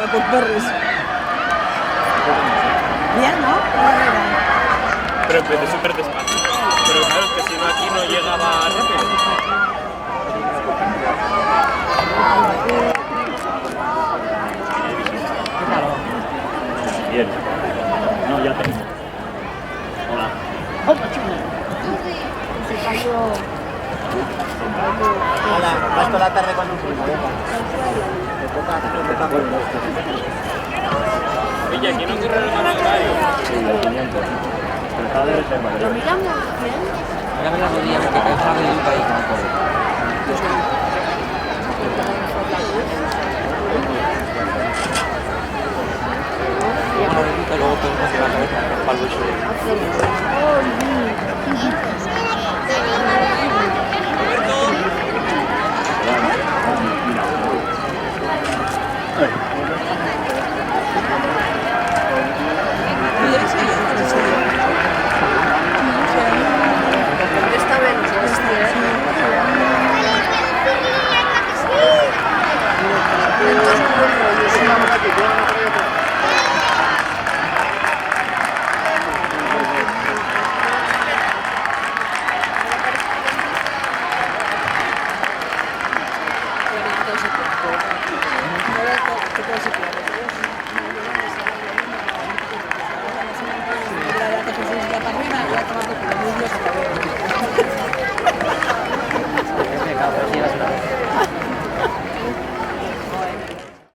por Perris. Bien, ¿no? Pero empecé súper despacio. Pero claro, es que si no aquí no llegaba rápido. Bien. No, ya tengo. Hola. Hola, vas toda la tarde con un primo. Oye, aquí no corre el calendario. Sí, la 500. Pero está de reserva. ¿Lo miramos bien? Mírame la rodilla, que cansado y está ahí. Bueno, ahorita luego podemos hacer la cabeza para el suelo.